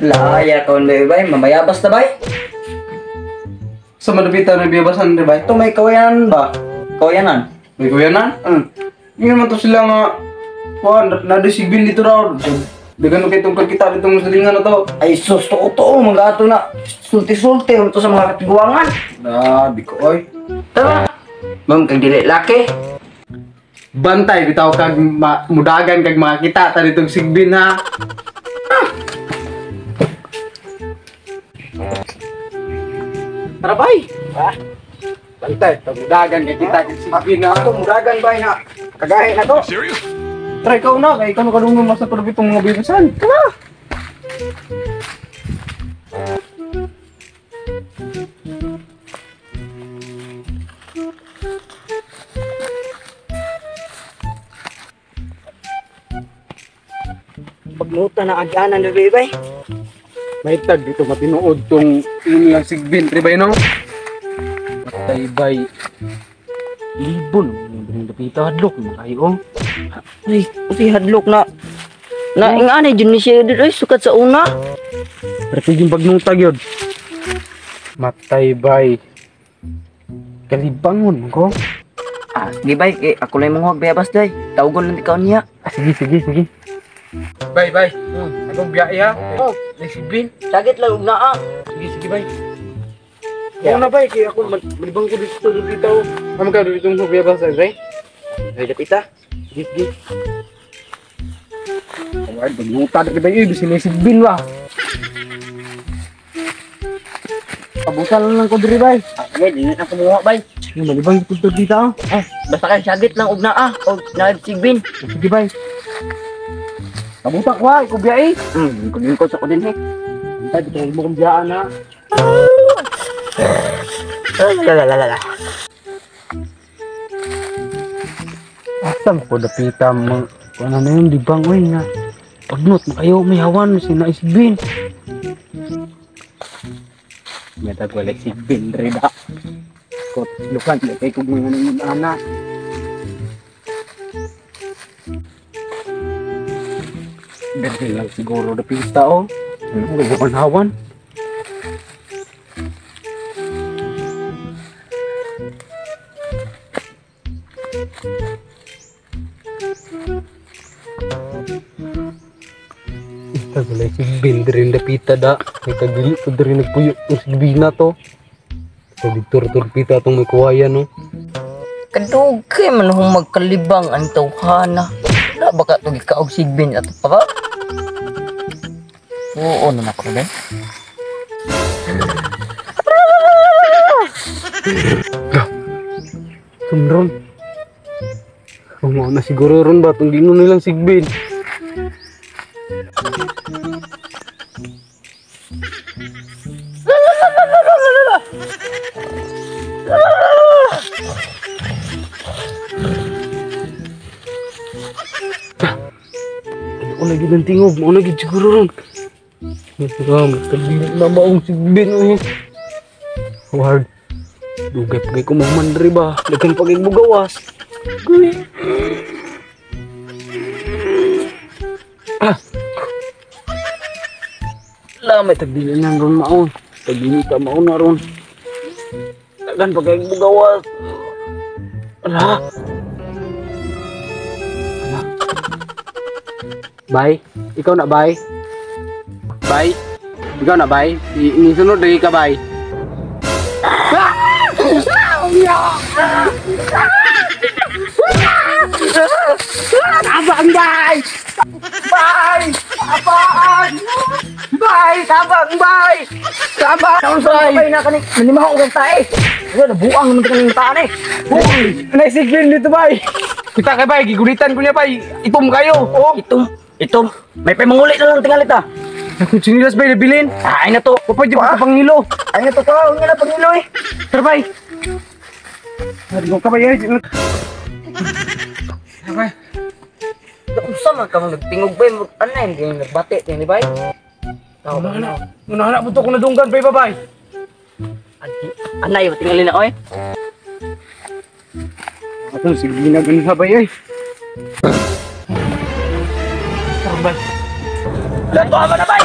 Laya kaon bay, mamayabas na bay. Sa madapitan na biyabasan, di ba? Ito may kawayanan ba? Kawayanan? May kuyanan? Hindi naman to sila nga, nadisigbin dito raw. Dagan kayo itong kita dito sa lingan na to. Ay sus, to mga ato na sulti-sulti ito sa mga katiguangan. Di ko, oy. Tara, ma'am kang dili laki. Bantay, bitaw kag mudagan kag makakita ta ditong sigbin ha. Tara bay. Bantay, mudagan kag kita kag sigbin ha. Ito, muragan ba na? Kagahe na to. Serious? Try ikaw na, kay ikaw nakalunong mas na tulog itong mga bibisan. Tara! Pagluta na agyanan na bay. May tag dito matinuod tong inyong sigbin, tribay no? Matay bay. Libon, yung dapita hadlok, makayo. Ay, pati hadlok na. Ingani dyan ni siya dito ay sukat sa una. Pero yung pagnutag yun. Matay bay. Kalibangon ko. Sige bay, ako lang mong huwag bayabas day. Tawgon lang ikaw niya. Sige. Bay. Anong biyahe ha? Oh, May sigbin. sagit lang ug naa. Sige bay. Oo na bay, kaya ako malibang ko dito. Ano ka dito itong biyabasa, bay? Ay, dapita. Sige. Alright, magluta na ba yun? Sinisigbin ba? Abutan lang ko diri bay. Sige, di na ako muha bay. Yung malibang ko dito. Basta kayo sagit lang ug naa. O, nagsigbin. Sige bay. Abutan ko ha, ikubiyahe. Kunin ko sa kudin hek. Ay, dito mo kong biyaan ha. Lalalala. Asam ko dapita mo. Ano na yun, libang uy nga. Pagnot mo kayo, may hawan mo sinaisbin. May tagwalay sigbin, rida. Kot, lukan, kay kong mga nang anak. Berde lang siguro dapita o. Ano, bukan hawan. Wala sigbin rin dapita da. May kagili ko rin nagpuyo ng sigbin na to. So dito pita itong may kuwaya no. Kadugay man hong magkalibang ang tawhana. Wala ba ka ito ikaw sigbin at pa ba? Oo naman ako rin. Sumron. Kung mo na siguro ron ba itong gingon nilang sigbin. Ano lagi ng tingog, mo lagi siguro ron. Tagli na maong sigbin. Howard, dugay pagay ko mamandri ba? Dagan pagay mo gawas. May tagli na ron maon. Tagli ka maon na ron. Dagan pagay mo gawas. Ala. Bay, ikaw na bay? Bay? Ikaw na bay? Inisunod lagi ka bay? Tabang bay! Bay! Tabang! Bay! Tabang bay! Tabang! Bay na kanik, nanimaw ko tayo. Ano, nabuang naman kaning taan eh. Buang! Naisigbin dito bay! Kita kay bay, gigulitan ko niya bay. Itom kayo! Oh! Ito, may pamanguli na lang tingalit ah. Ako sinilas bay nabilin. Ay na to. Papa di ba pangilo? Ay na to ka, huwag na pangilo eh. Tara bay! Hindi ko kabay ay. Okay. Usa man ka mong nagtingog bay mo anay hindi nagbati ni bay. Tao ba na? Muna mo to kung nadunggan bay babay. Anay tingali na oy. Atong sige na ganin bay ay. Tara bay. Dato ba na bay?